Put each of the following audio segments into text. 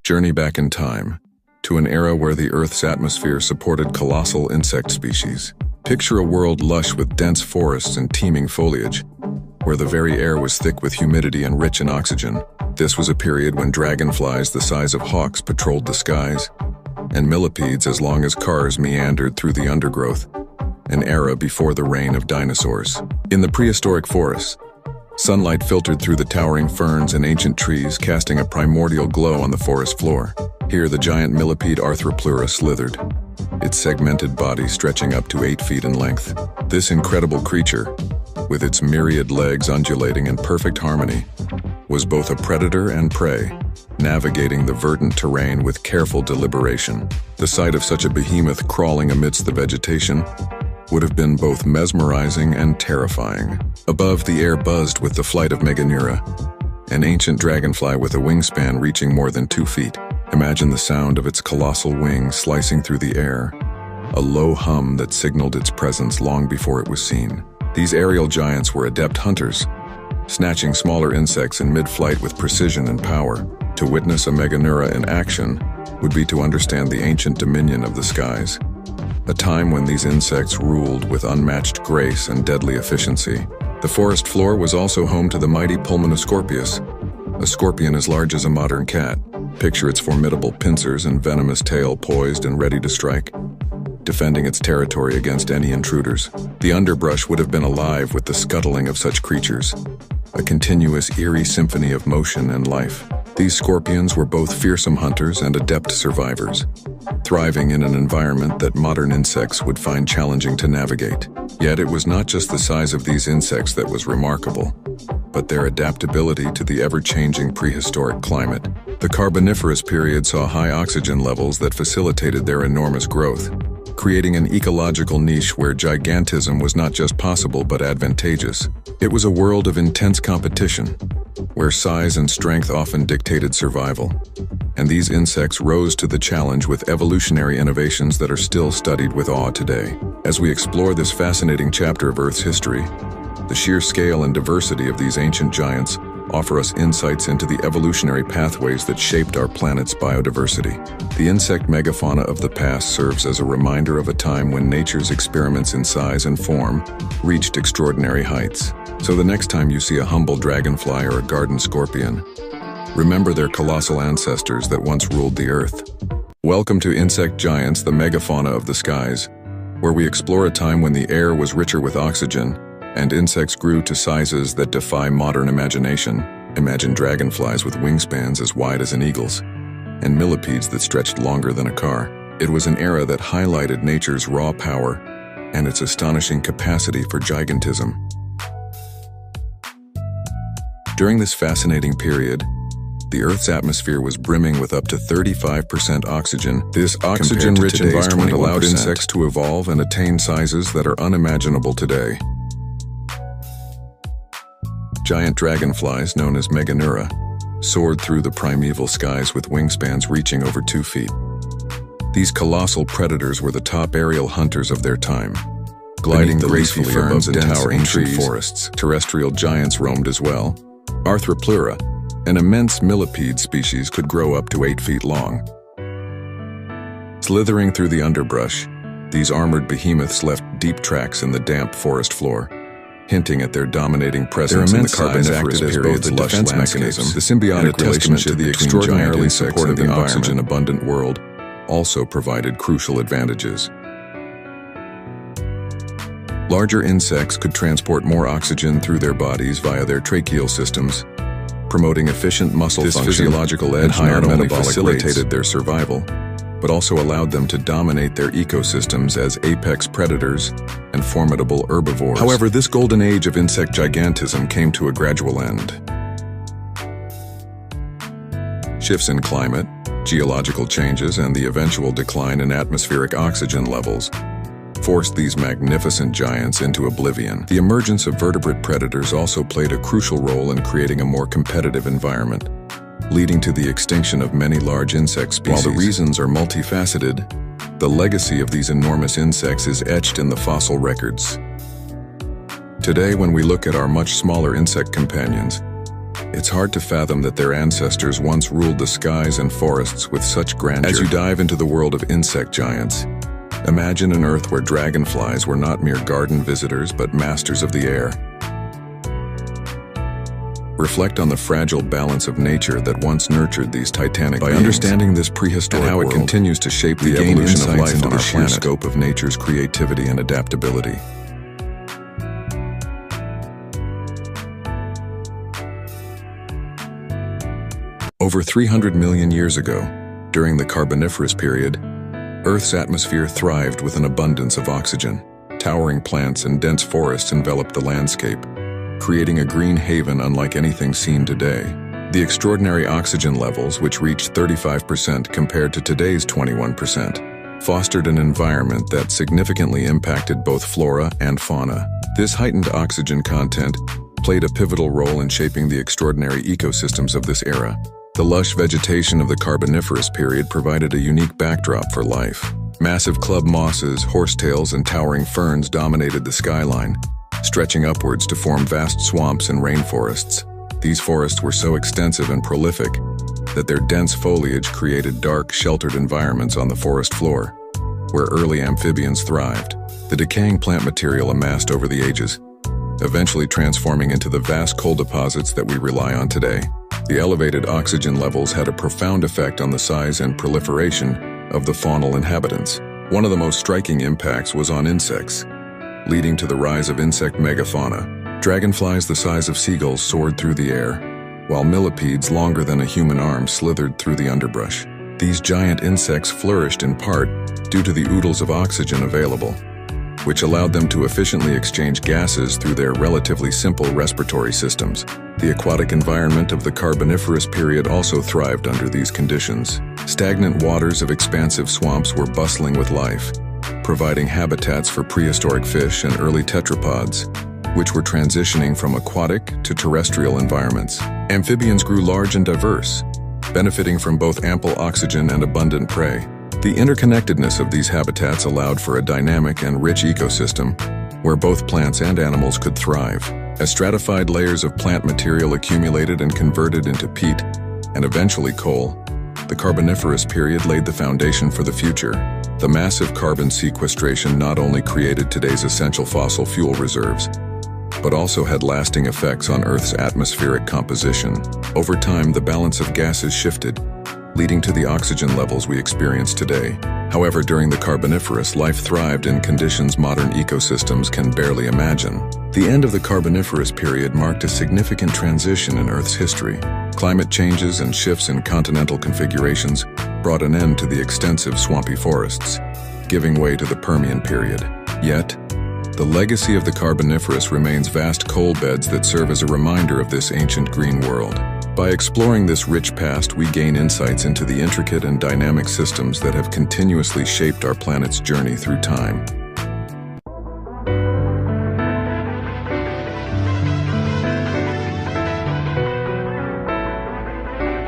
Journey back in time, to an era where the Earth's atmosphere supported colossal insect species. Picture a world lush with dense forests and teeming foliage, where the very air was thick with humidity and rich in oxygen. This was a period when dragonflies the size of hawks patrolled the skies, and millipedes as long as cars meandered through the undergrowth, an era before the reign of dinosaurs. In the prehistoric forests, sunlight filtered through the towering ferns and ancient trees, casting a primordial glow on the forest floor. Here, the giant millipede Arthropleura slithered, its segmented body stretching up to 8 feet in length. This incredible creature, with its myriad legs undulating in perfect harmony, was both a predator and prey, navigating the verdant terrain with careful deliberation. The sight of such a behemoth crawling amidst the vegetation would have been both mesmerizing and terrifying. Above, the air buzzed with the flight of Megafauna, an ancient dragonfly with a wingspan reaching more than 2 feet. Imagine the sound of its colossal wings slicing through the air, a low hum that signaled its presence long before it was seen. These aerial giants were adept hunters, snatching smaller insects in mid-flight with precision and power. To witness a Megafauna in action would be to understand the ancient dominion of the skies, a time when these insects ruled with unmatched grace and deadly efficiency. The forest floor was also home to the mighty Pulmonoscorpius, a scorpion as large as a modern cat. Picture its formidable pincers and venomous tail poised and ready to strike, defending its territory against any intruders. The underbrush would have been alive with the scuttling of such creatures, a continuous eerie symphony of motion and life. These scorpions were both fearsome hunters and adept survivors, thriving in an environment that modern insects would find challenging to navigate. Yet it was not just the size of these insects that was remarkable, but their adaptability to the ever-changing prehistoric climate. The Carboniferous period saw high oxygen levels that facilitated their enormous growth, creating an ecological niche where gigantism was not just possible but advantageous. It was a world of intense competition, where size and strength often dictated survival, and these insects rose to the challenge with evolutionary innovations that are still studied with awe today. As we explore this fascinating chapter of Earth's history, the sheer scale and diversity of these ancient giants offer us insights into the evolutionary pathways that shaped our planet's biodiversity. The insect megafauna of the past serves as a reminder of a time when nature's experiments in size and form reached extraordinary heights. So the next time you see a humble dragonfly or a garden scorpion, remember their colossal ancestors that once ruled the earth. Welcome to Insect Giants, the megafauna of the skies, where we explore a time when the air was richer with oxygen and insects grew to sizes that defy modern imagination. Imagine dragonflies with wingspans as wide as an eagle's, and millipedes that stretched longer than a car. It was an era that highlighted nature's raw power and its astonishing capacity for gigantism. During this fascinating period, the Earth's atmosphere was brimming with up to 35% oxygen. This oxygen-rich environment allowed insects to evolve and attain sizes that are unimaginable today. Giant dragonflies, known as Megafauna, soared through the primeval skies with wingspans reaching over 2 feet. These colossal predators were the top aerial hunters of their time, gliding gracefully above the towering ancient forests. Terrestrial giants roamed as well. Arthropleura, an immense millipede species, could grow up to 8 feet long. Slithering through the underbrush, these armored behemoths left deep tracks in the damp forest floor, hinting at their dominating presence in the Carboniferous period's lush landscapes. The symbiotic relationship to the extraordinarily supportive and oxygen-abundant world also provided crucial advantages. Larger insects could transport more oxygen through their bodies via their tracheal systems, promoting efficient muscle function. This physiological edge not only facilitated their survival, but also allowed them to dominate their ecosystems as apex predators and formidable herbivores. However, this golden age of insect gigantism came to a gradual end. Shifts in climate, geological changes, and the eventual decline in atmospheric oxygen levels forced these magnificent giants into oblivion. The emergence of vertebrate predators also played a crucial role in creating a more competitive environment, leading to the extinction of many large insect species. While the reasons are multifaceted, the legacy of these enormous insects is etched in the fossil records. Today, when we look at our much smaller insect companions, It's hard to fathom that their ancestors once ruled the skies and forests with such grandeur. As you dive into the world of insect giants, imagine an Earth where dragonflies were not mere garden visitors but masters of the air. Reflect on the fragile balance of nature that once nurtured these titanic beings. By understanding this prehistoric world, and how it continues to shape the evolution of life into the sheer scope of nature's creativity and adaptability. Over 300 million years ago, during the Carboniferous period, Earth's atmosphere thrived with an abundance of oxygen. Towering plants and dense forests enveloped the landscape, creating a green haven unlike anything seen today. The extraordinary oxygen levels, which reached 35% compared to today's 21%, fostered an environment that significantly impacted both flora and fauna. This heightened oxygen content played a pivotal role in shaping the extraordinary ecosystems of this era. The lush vegetation of the Carboniferous period provided a unique backdrop for life. Massive club mosses, horsetails, and towering ferns dominated the skyline, stretching upwards to form vast swamps and rainforests. These forests were so extensive and prolific that their dense foliage created dark, sheltered environments on the forest floor, where early amphibians thrived. The decaying plant material amassed over the ages, eventually transforming into the vast coal deposits that we rely on today. The elevated oxygen levels had a profound effect on the size and proliferation of the faunal inhabitants. One of the most striking impacts was on insects, leading to the rise of insect megafauna. Dragonflies the size of seagulls soared through the air, while millipedes longer than a human arm slithered through the underbrush. These giant insects flourished in part due to the oodles of oxygen available, which allowed them to efficiently exchange gases through their relatively simple respiratory systems. The aquatic environment of the Carboniferous period also thrived under these conditions. Stagnant waters of expansive swamps were bustling with life, providing habitats for prehistoric fish and early tetrapods, which were transitioning from aquatic to terrestrial environments. Amphibians grew large and diverse, benefiting from both ample oxygen and abundant prey. The interconnectedness of these habitats allowed for a dynamic and rich ecosystem where both plants and animals could thrive. As stratified layers of plant material accumulated and converted into peat and eventually coal, the Carboniferous period laid the foundation for the future. The massive carbon sequestration not only created today's essential fossil fuel reserves, but also had lasting effects on Earth's atmospheric composition. Over time, the balance of gases shifted, leading to the oxygen levels we experience today. However, during the Carboniferous, life thrived in conditions modern ecosystems can barely imagine. The end of the Carboniferous period marked a significant transition in Earth's history. Climate changes and shifts in continental configurations brought an end to the extensive swampy forests, giving way to the Permian period. Yet, the legacy of the Carboniferous remains vast coal beds that serve as a reminder of this ancient green world. By exploring this rich past, we gain insights into the intricate and dynamic systems that have continuously shaped our planet's journey through time.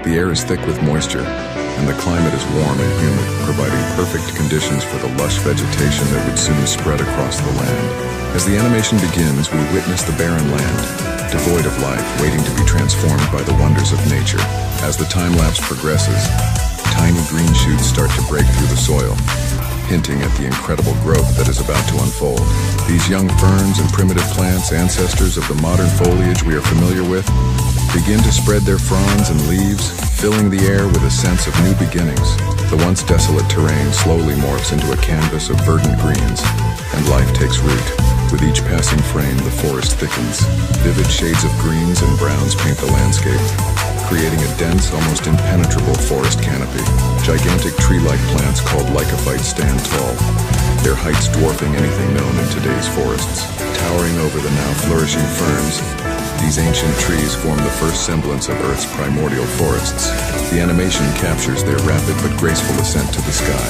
The air is thick with moisture, and the climate is warm and humid, providing perfect conditions for the lush vegetation that would soon spread across the land. As the animation begins, we witness the barren land, devoid of life, waiting to be transformed by the wonders of nature. As the time-lapse progresses, tiny green shoots start to break through the soil, hinting at the incredible growth that is about to unfold. These young ferns and primitive plants, ancestors of the modern foliage we are familiar with, begin to spread their fronds and leaves, filling the air with a sense of new beginnings. The once desolate terrain slowly morphs into a canvas of verdant greens, and life takes root. With each passing frame, the forest thickens. Vivid shades of greens and browns paint the landscape, creating a dense, almost impenetrable forest canopy. Gigantic tree-like plants called lycophytes stand tall, their heights dwarfing anything known in today's forests. Towering over the now flourishing ferns, these ancient trees form the first semblance of Earth's primordial forests. The animation captures their rapid but graceful ascent to the sky,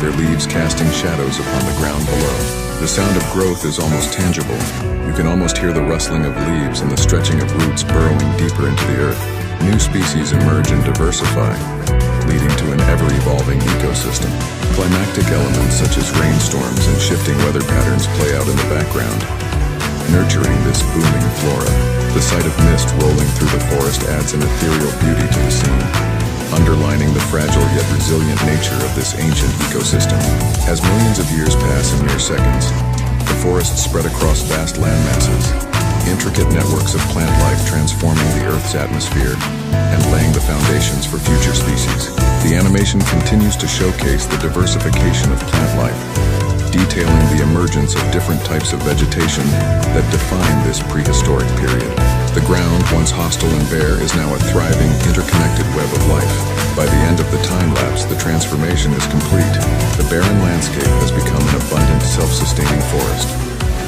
their leaves casting shadows upon the ground below. The sound of growth is almost tangible. You can almost hear the rustling of leaves and the stretching of roots burrowing deeper into the earth. New species emerge and diversify, leading to an ever-evolving ecosystem. Climactic elements such as rainstorms and shifting weather patterns play out in the background, nurturing this booming flora. The sight of mist rolling through the forest adds an ethereal beauty to the scene, underlining the fragile yet resilient nature of this ancient ecosystem. As millions of years pass in mere seconds, the forests spread across vast landmasses, intricate networks of plant life transforming the Earth's atmosphere and laying the foundations for future species. The animation continues to showcase the diversification of plant life, detailing the emergence of different types of vegetation that define this prehistoric period. The ground, once hostile and bare, is now a thriving, interconnected web of life. By the end of the time-lapse, the transformation is complete. The barren landscape has become an abundant, self-sustaining forest,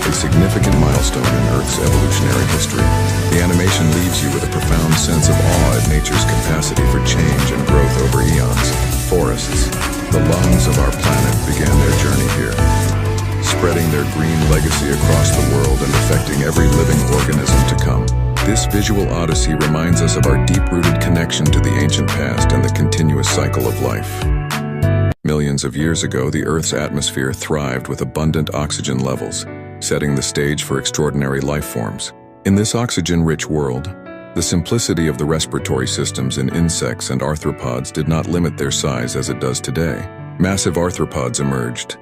a significant milestone in Earth's evolutionary history. The animation leaves you with a profound sense of awe at nature's capacity for change and growth over eons. Forests, the lungs of our planet, began their journey here, spreading their green legacy across the world and affecting every living organism to come. This visual odyssey reminds us of our deep-rooted connection to the ancient past and the continuous cycle of life. Millions of years ago, the Earth's atmosphere thrived with abundant oxygen levels, setting the stage for extraordinary life forms. In this oxygen-rich world, the simplicity of the respiratory systems in insects and arthropods did not limit their size as it does today. Massive arthropods emerged,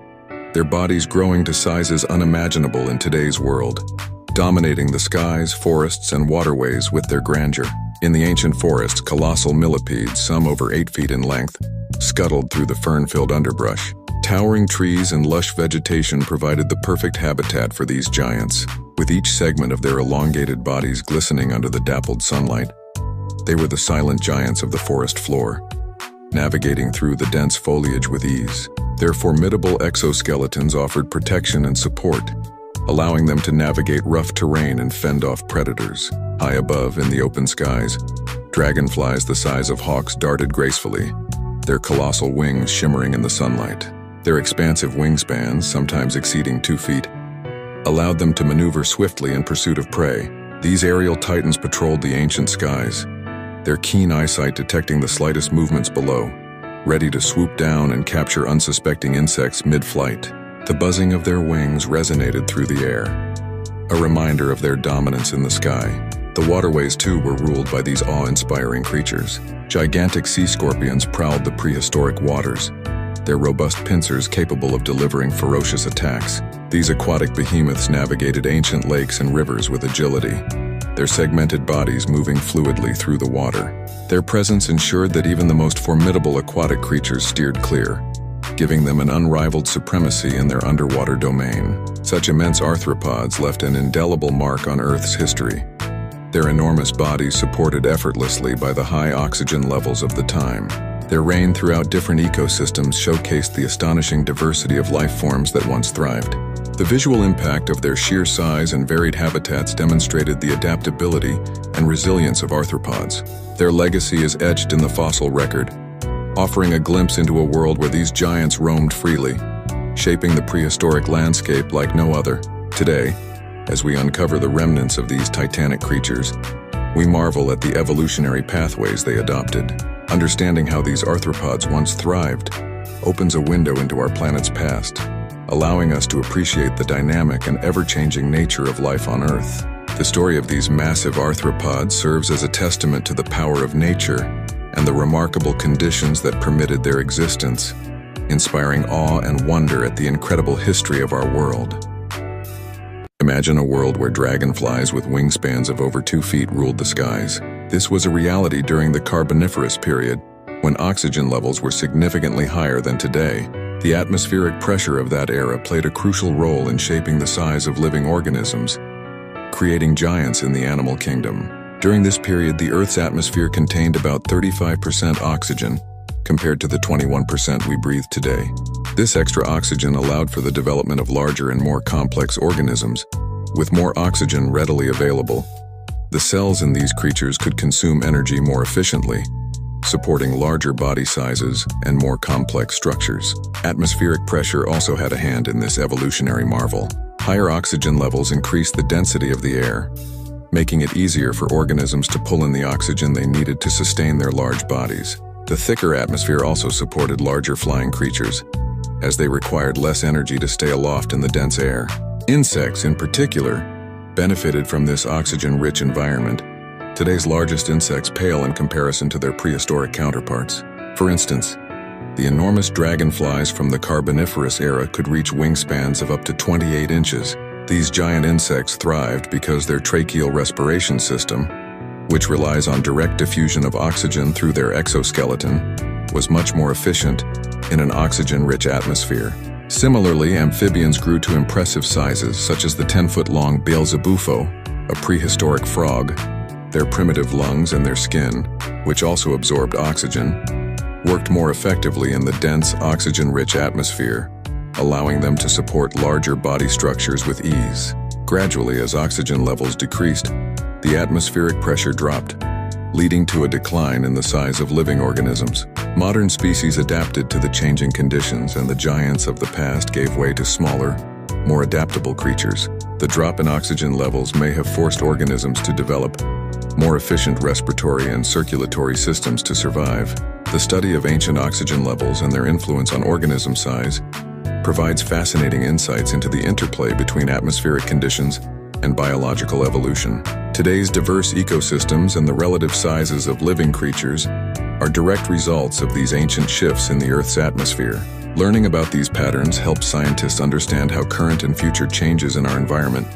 their bodies growing to sizes unimaginable in today's world, dominating the skies, forests, and waterways with their grandeur. In the ancient forests, colossal millipedes, some over 8 feet in length, scuttled through the fern-filled underbrush. Towering trees and lush vegetation provided the perfect habitat for these giants, with each segment of their elongated bodies glistening under the dappled sunlight. They were the silent giants of the forest floor, navigating through the dense foliage with ease. Their formidable exoskeletons offered protection and support, allowing them to navigate rough terrain and fend off predators. High above, in the open skies, dragonflies the size of hawks darted gracefully, their colossal wings shimmering in the sunlight. Their expansive wingspans, sometimes exceeding 2 feet, allowed them to maneuver swiftly in pursuit of prey. These aerial titans patrolled the ancient skies, their keen eyesight detecting the slightest movements below, ready to swoop down and capture unsuspecting insects mid-flight. The buzzing of their wings resonated through the air, a reminder of their dominance in the sky. The waterways, too, were ruled by these awe-inspiring creatures. Gigantic sea scorpions prowled the prehistoric waters, their robust pincers capable of delivering ferocious attacks. These aquatic behemoths navigated ancient lakes and rivers with agility, their segmented bodies moving fluidly through the water. Their presence ensured that even the most formidable aquatic creatures steered clear, giving them an unrivaled supremacy in their underwater domain. Such immense arthropods left an indelible mark on Earth's history, their enormous bodies supported effortlessly by the high oxygen levels of the time. Their reign throughout different ecosystems showcased the astonishing diversity of life forms that once thrived. The visual impact of their sheer size and varied habitats demonstrated the adaptability and resilience of arthropods. Their legacy is etched in the fossil record, offering a glimpse into a world where these giants roamed freely, shaping the prehistoric landscape like no other. Today, as we uncover the remnants of these titanic creatures, we marvel at the evolutionary pathways they adopted. Understanding how these arthropods once thrived opens a window into our planet's past, allowing us to appreciate the dynamic and ever-changing nature of life on Earth. The story of these massive arthropods serves as a testament to the power of nature and the remarkable conditions that permitted their existence, inspiring awe and wonder at the incredible history of our world. Imagine a world where dragonflies with wingspans of over 2 feet ruled the skies. This was a reality during the Carboniferous period, when oxygen levels were significantly higher than today. The atmospheric pressure of that era played a crucial role in shaping the size of living organisms, creating giants in the animal kingdom. During this period, the Earth's atmosphere contained about 35% oxygen, compared to the 21% we breathe today. This extra oxygen allowed for the development of larger and more complex organisms. With more oxygen readily available, the cells in these creatures could consume energy more efficiently, supporting larger body sizes and more complex structures. Atmospheric pressure also had a hand in this evolutionary marvel. Higher oxygen levels increased the density of the air, making it easier for organisms to pull in the oxygen they needed to sustain their large bodies. The thicker atmosphere also supported larger flying creatures, as they required less energy to stay aloft in the dense air. Insects, in particular, benefited from this oxygen-rich environment. Today's largest insects pale in comparison to their prehistoric counterparts. For instance, the enormous dragonflies from the Carboniferous era could reach wingspans of up to 28 inches. These giant insects thrived because their tracheal respiration system, which relies on direct diffusion of oxygen through their exoskeleton, was much more efficient in an oxygen-rich atmosphere. Similarly, amphibians grew to impressive sizes, such as the 10-foot-long Beelzebufo, a prehistoric frog. Their primitive lungs and their skin, which also absorbed oxygen, worked more effectively in the dense, oxygen-rich atmosphere, allowing them to support larger body structures with ease. Gradually, as oxygen levels decreased, the atmospheric pressure dropped, leading to a decline in the size of living organisms. Modern species adapted to the changing conditions, and the giants of the past gave way to smaller, more adaptable creatures. The drop in oxygen levels may have forced organisms to develop more efficient respiratory and circulatory systems to survive. The study of ancient oxygen levels and their influence on organism size provides fascinating insights into the interplay between atmospheric conditions and biological evolution. Today's diverse ecosystems and the relative sizes of living creatures are direct results of these ancient shifts in the Earth's atmosphere. Learning about these patterns helps scientists understand how current and future changes in our environment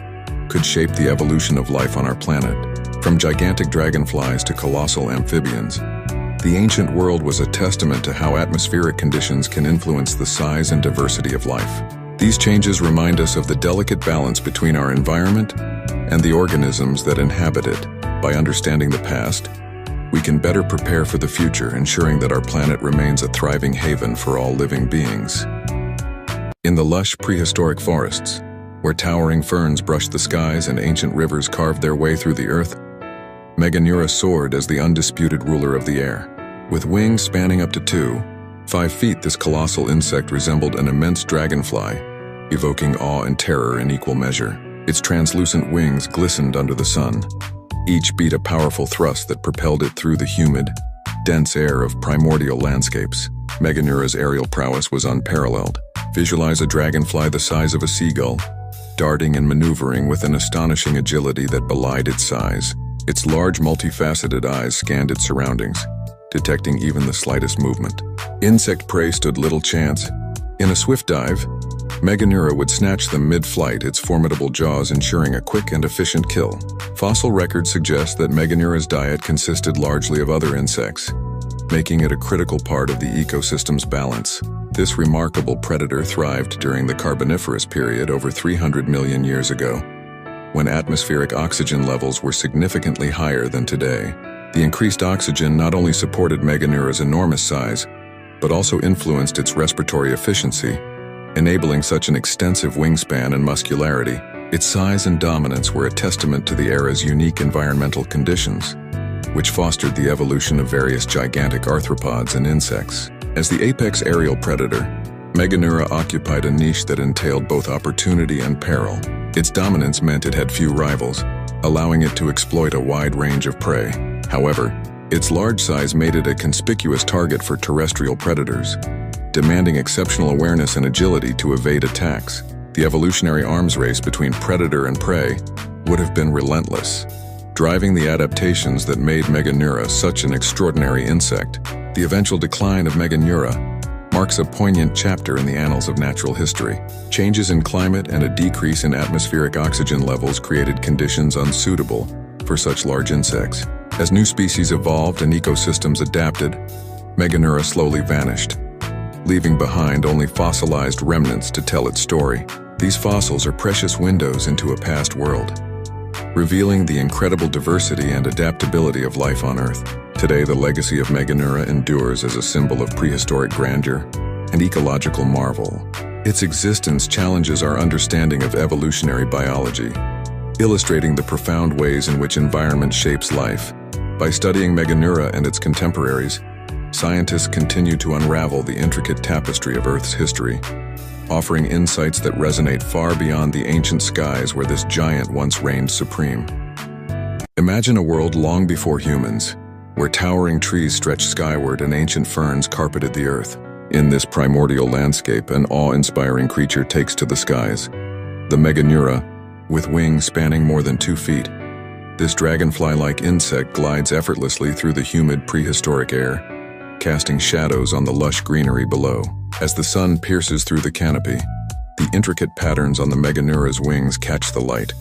could shape the evolution of life on our planet. From gigantic dragonflies to colossal amphibians, the ancient world was a testament to how atmospheric conditions can influence the size and diversity of life. These changes remind us of the delicate balance between our environment and the organisms that inhabit it. By understanding the past, we can better prepare for the future, ensuring that our planet remains a thriving haven for all living beings. In the lush prehistoric forests, where towering ferns brushed the skies and ancient rivers carved their way through the earth, Megafauna soared as the undisputed ruler of the air. With wings spanning up to 2.5 feet, this colossal insect resembled an immense dragonfly, evoking awe and terror in equal measure. Its translucent wings glistened under the sun. Each beat a powerful thrust that propelled it through the humid, dense air of primordial landscapes. Meganura's aerial prowess was unparalleled. Visualize a dragonfly the size of a seagull, darting and maneuvering with an astonishing agility that belied its size. Its large, multifaceted eyes scanned its surroundings, detecting even the slightest movement. Insect prey stood little chance. In a swift dive, Megafauna would snatch them mid-flight, its formidable jaws ensuring a quick and efficient kill. Fossil records suggest that Megafauna's diet consisted largely of other insects, making it a critical part of the ecosystem's balance. This remarkable predator thrived during the Carboniferous period over 300 million years ago, when atmospheric oxygen levels were significantly higher than today. The increased oxygen not only supported Megafauna's enormous size, but also influenced its respiratory efficiency, enabling such an extensive wingspan and muscularity. Its size and dominance were a testament to the era's unique environmental conditions, which fostered the evolution of various gigantic arthropods and insects. As the apex aerial predator, Megafauna occupied a niche that entailed both opportunity and peril. Its dominance meant it had few rivals, allowing it to exploit a wide range of prey. However, its large size made it a conspicuous target for terrestrial predators, demanding exceptional awareness and agility to evade attacks. The evolutionary arms race between predator and prey would have been relentless, driving the adaptations that made Megafauna such an extraordinary insect. The eventual decline of Megafauna marks a poignant chapter in the annals of natural history. Changes in climate and a decrease in atmospheric oxygen levels created conditions unsuitable for such large insects. As new species evolved and ecosystems adapted, Megafauna slowly vanished, leaving behind only fossilized remnants to tell its story. These fossils are precious windows into a past world, revealing the incredible diversity and adaptability of life on Earth. Today, the legacy of Megafauna endures as a symbol of prehistoric grandeur and ecological marvel. Its existence challenges our understanding of evolutionary biology, illustrating the profound ways in which environment shapes life. By studying Megafauna and its contemporaries, scientists continue to unravel the intricate tapestry of Earth's history, offering insights that resonate far beyond the ancient skies where this giant once reigned supreme. Imagine a world long before humans, where towering trees stretched skyward and ancient ferns carpeted the earth. In this primordial landscape, an awe-inspiring creature takes to the skies. The Megafauna, with wings spanning more than 2 feet. This dragonfly-like insect glides effortlessly through the humid prehistoric air, casting shadows on the lush greenery below. As the sun pierces through the canopy, the intricate patterns on the Meganeura's wings catch the light,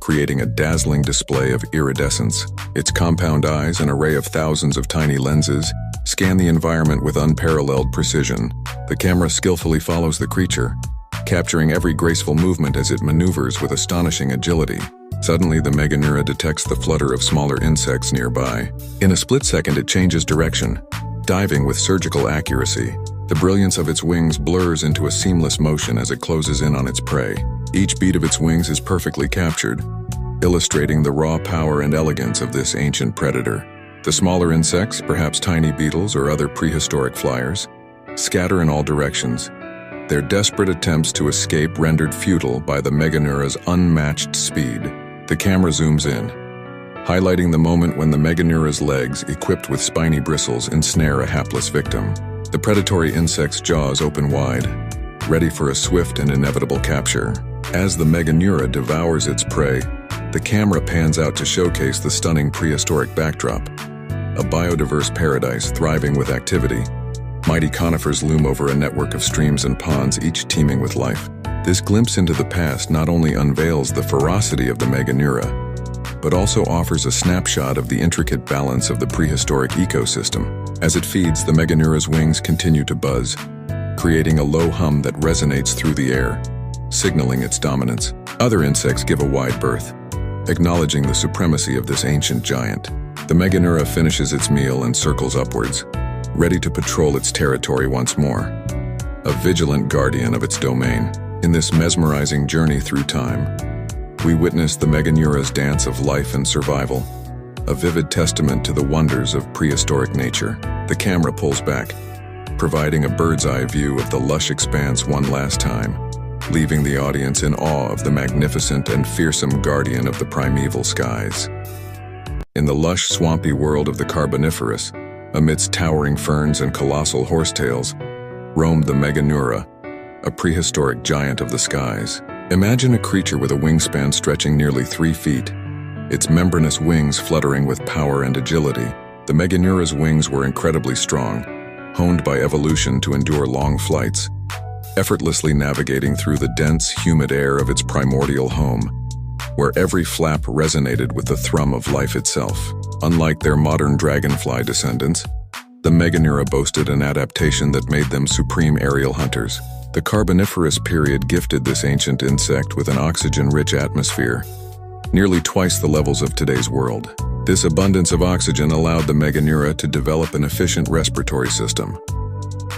creating a dazzling display of iridescence. Its compound eyes, an array of thousands of tiny lenses, scan the environment with unparalleled precision. The camera skillfully follows the creature, capturing every graceful movement as it maneuvers with astonishing agility. Suddenly, the Meganeura detects the flutter of smaller insects nearby. In a split second, it changes direction, diving with surgical accuracy. The brilliance of its wings blurs into a seamless motion as it closes in on its prey. Each beat of its wings is perfectly captured, illustrating the raw power and elegance of this ancient predator. The smaller insects, perhaps tiny beetles or other prehistoric flyers, scatter in all directions, their desperate attempts to escape rendered futile by the Meganeura's unmatched speed. The camera zooms in, highlighting the moment when the Meganeura's legs, equipped with spiny bristles, ensnare a hapless victim. The predatory insect's jaws open wide, ready for a swift and inevitable capture. As the Meganeura devours its prey, the camera pans out to showcase the stunning prehistoric backdrop, a biodiverse paradise thriving with activity. Mighty conifers loom over a network of streams and ponds, each teeming with life. This glimpse into the past not only unveils the ferocity of the Meganeura, but also offers a snapshot of the intricate balance of the prehistoric ecosystem. As it feeds, the Meganeura's wings continue to buzz, creating a low hum that resonates through the air, signaling its dominance. Other insects give a wide berth, acknowledging the supremacy of this ancient giant. The Meganeura finishes its meal and circles upwards, ready to patrol its territory once more, a vigilant guardian of its domain. In this mesmerizing journey through time, we witness the Meganeura's dance of life and survival, a vivid testament to the wonders of prehistoric nature. The camera pulls back, providing a bird's-eye view of the lush expanse one last time, leaving the audience in awe of the magnificent and fearsome guardian of the primeval skies. In the lush, swampy world of the Carboniferous, amidst towering ferns and colossal horsetails, roamed the Meganeura, a prehistoric giant of the skies. Imagine a creature with a wingspan stretching nearly 3 feet, its membranous wings fluttering with power and agility. The Meganeura's wings were incredibly strong, honed by evolution to endure long flights, effortlessly navigating through the dense, humid air of its primordial home, where every flap resonated with the thrum of life itself. Unlike their modern dragonfly descendants, the Meganeura boasted an adaptation that made them supreme aerial hunters. The Carboniferous period gifted this ancient insect with an oxygen-rich atmosphere, nearly twice the levels of today's world. This abundance of oxygen allowed the Meganeura to develop an efficient respiratory system,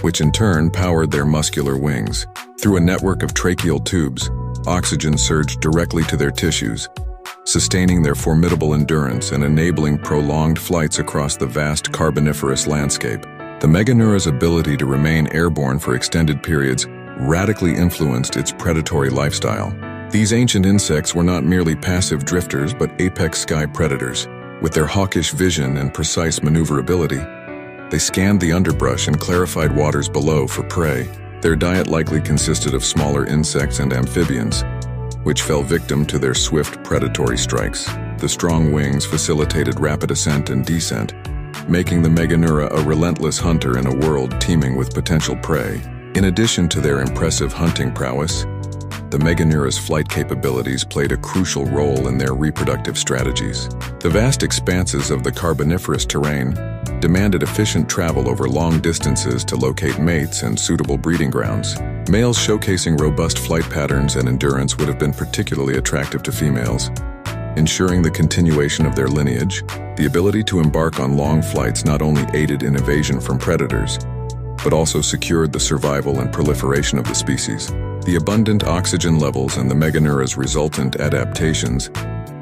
which in turn powered their muscular wings. Through a network of tracheal tubes, oxygen surged directly to their tissues, sustaining their formidable endurance and enabling prolonged flights across the vast Carboniferous landscape. The Meganeura's ability to remain airborne for extended periods radically influenced its predatory lifestyle. These ancient insects were not merely passive drifters but apex sky predators. With their hawkish vision and precise maneuverability, they scanned the underbrush and clarified waters below for prey. Their diet likely consisted of smaller insects and amphibians, which fell victim to their swift predatory strikes. The strong wings facilitated rapid ascent and descent, making the Meganeura a relentless hunter in a world teeming with potential prey. In addition to their impressive hunting prowess, the Meganeura's flight capabilities played a crucial role in their reproductive strategies. The vast expanses of the Carboniferous terrain demanded efficient travel over long distances to locate mates and suitable breeding grounds. Males showcasing robust flight patterns and endurance would have been particularly attractive to females, ensuring the continuation of their lineage. The ability to embark on long flights not only aided in evasion from predators, but also secured the survival and proliferation of the species. The abundant oxygen levels and the Meganeura's resultant adaptations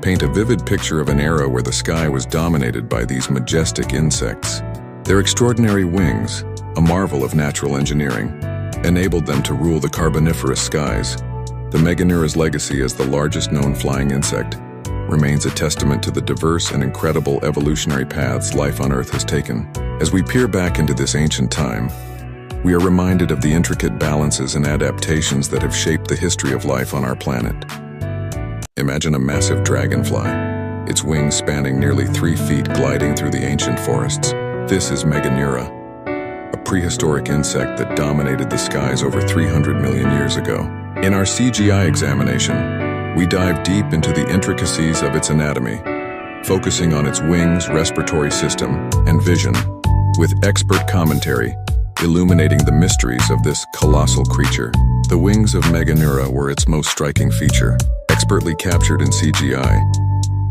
paint a vivid picture of an era where the sky was dominated by these majestic insects. Their extraordinary wings, a marvel of natural engineering, enabled them to rule the Carboniferous skies. The Meganeura's legacy as the largest known flying insect remains a testament to the diverse and incredible evolutionary paths life on Earth has taken. As we peer back into this ancient time, we are reminded of the intricate balances and adaptations that have shaped the history of life on our planet. Imagine a massive dragonfly, its wings spanning nearly 3 feet gliding through the ancient forests. This is Meganeura, a prehistoric insect that dominated the skies over 300 million years ago. In our CGI examination, we dive deep into the intricacies of its anatomy, focusing on its wings, respiratory system, and vision, with expert commentary illuminating the mysteries of this colossal creature. The wings of Meganeura were its most striking feature. Expertly captured in CGI,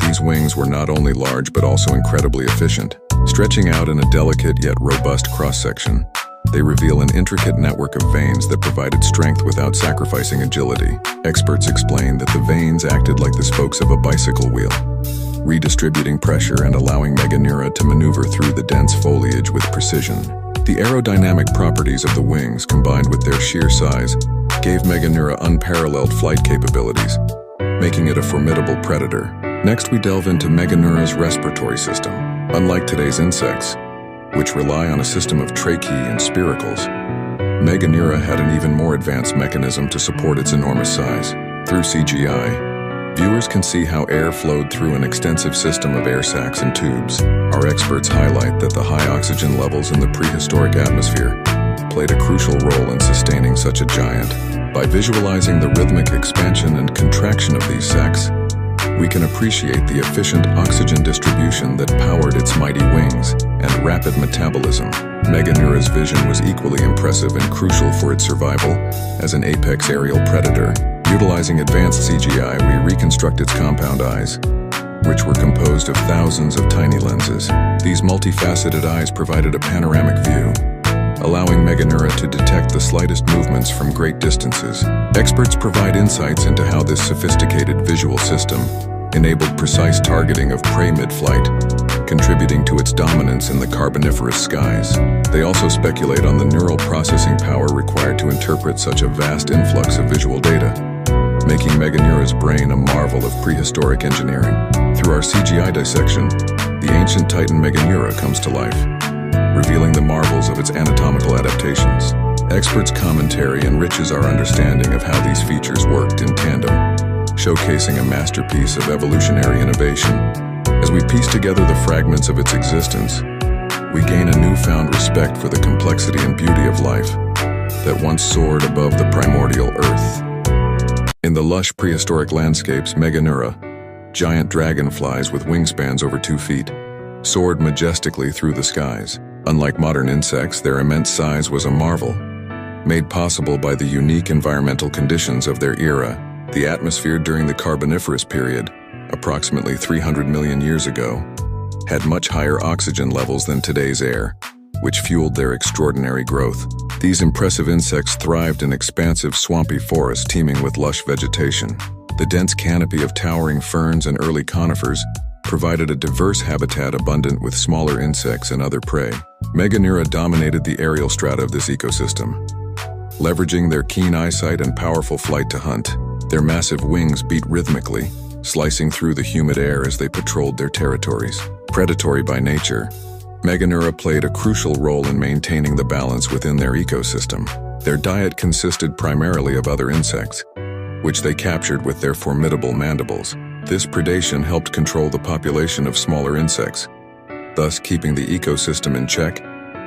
these wings were not only large but also incredibly efficient. Stretching out in a delicate yet robust cross-section, they reveal an intricate network of veins that provided strength without sacrificing agility. Experts explain that the veins acted like the spokes of a bicycle wheel, redistributing pressure and allowing Meganeura to maneuver through the dense foliage with precision. The aerodynamic properties of the wings, combined with their sheer size, gave Meganeura unparalleled flight capabilities, making it a formidable predator. Next, we delve into Meganeura's respiratory system. Unlike today's insects, which rely on a system of tracheae and spiracles, Meganeura had an even more advanced mechanism to support its enormous size. Through CGI, viewers can see how air flowed through an extensive system of air sacs and tubes. Our experts highlight that the high oxygen levels in the prehistoric atmosphere played a crucial role in sustaining such a giant. By visualizing the rhythmic expansion and contraction of these sacs, we can appreciate the efficient oxygen distribution that powered its mighty wings and rapid metabolism. Meganeura's vision was equally impressive and crucial for its survival as an apex aerial predator. Utilizing advanced CGI, we reconstruct its compound eyes, which were composed of thousands of tiny lenses. These multifaceted eyes provided a panoramic view, allowing Meganeura to detect the slightest movements from great distances. Experts provide insights into how this sophisticated visual system enabled precise targeting of prey mid-flight, contributing to its dominance in the Carboniferous skies. They also speculate on the neural processing power required to interpret such a vast influx of visual data, making Meganeura's brain a marvel of prehistoric engineering. Through our CGI dissection, the ancient titan Meganeura comes to life, revealing the marvels of its anatomical adaptations. Experts' commentary enriches our understanding of how these features worked in tandem, showcasing a masterpiece of evolutionary innovation. As we piece together the fragments of its existence, we gain a newfound respect for the complexity and beauty of life that once soared above the primordial earth. In the lush prehistoric landscapes, Meganeura, giant dragonflies with wingspans over 2 feet, soared majestically through the skies. Unlike modern insects, their immense size was a marvel, made possible by the unique environmental conditions of their era. The atmosphere during the Carboniferous period, approximately 300 million years ago, had much higher oxygen levels than today's air, which fueled their extraordinary growth. These impressive insects thrived in expansive swampy forests teeming with lush vegetation. The dense canopy of towering ferns and early conifers provided a diverse habitat abundant with smaller insects and other prey. Meganeura dominated the aerial strata of this ecosystem, leveraging their keen eyesight and powerful flight to hunt. Their massive wings beat rhythmically, slicing through the humid air as they patrolled their territories. Predatory by nature, Meganeura played a crucial role in maintaining the balance within their ecosystem. Their diet consisted primarily of other insects, which they captured with their formidable mandibles. This predation helped control the population of smaller insects, thus keeping the ecosystem in check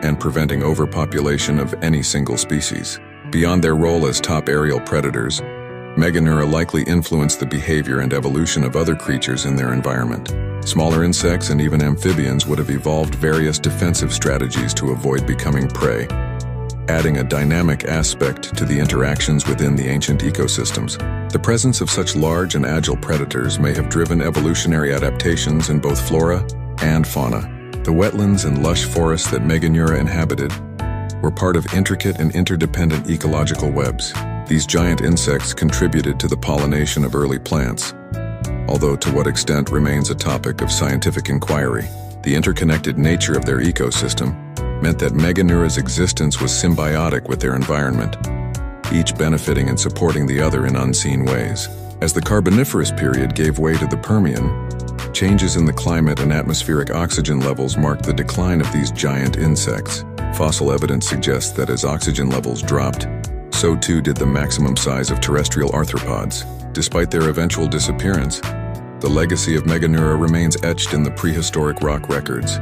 and preventing overpopulation of any single species. Beyond their role as top aerial predators, Meganeura likely influenced the behavior and evolution of other creatures in their environment. Smaller insects and even amphibians would have evolved various defensive strategies to avoid becoming prey, adding a dynamic aspect to the interactions within the ancient ecosystems. The presence of such large and agile predators may have driven evolutionary adaptations in both flora and fauna. The wetlands and lush forests that Meganeura inhabited were part of intricate and interdependent ecological webs. These giant insects contributed to the pollination of early plants, although to what extent remains a topic of scientific inquiry. The interconnected nature of their ecosystem meant that Meganeura's existence was symbiotic with their environment, each benefiting and supporting the other in unseen ways. As the Carboniferous period gave way to the Permian, changes in the climate and atmospheric oxygen levels marked the decline of these giant insects. Fossil evidence suggests that as oxygen levels dropped, So too did the maximum size of terrestrial arthropods. Despite their eventual disappearance, the legacy of Meganeura remains etched in the prehistoric rock records,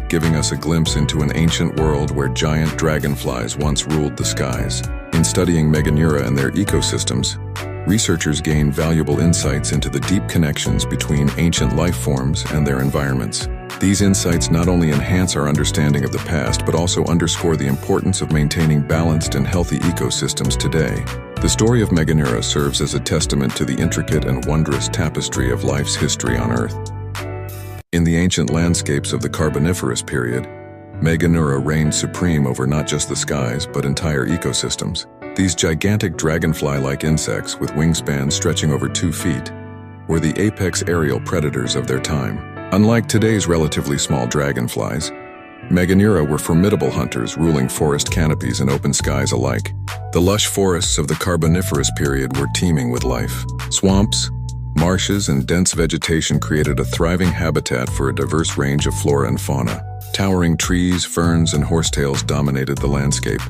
giving us a glimpse into an ancient world where giant dragonflies once ruled the skies. In studying Meganeura and their ecosystems, researchers gain valuable insights into the deep connections between ancient life forms and their environments. These insights not only enhance our understanding of the past, but also underscore the importance of maintaining balanced and healthy ecosystems today. The story of Meganeura serves as a testament to the intricate and wondrous tapestry of life's history on Earth. In the ancient landscapes of the Carboniferous period, Meganeura reigned supreme over not just the skies, but entire ecosystems. These gigantic dragonfly-like insects with wingspans stretching over 2 feet were the apex aerial predators of their time. Unlike today's relatively small dragonflies, Meganeura were formidable hunters ruling forest canopies and open skies alike. The lush forests of the Carboniferous period were teeming with life. Swamps, marshes, and dense vegetation created a thriving habitat for a diverse range of flora and fauna. Towering trees, ferns, and horsetails dominated the landscape,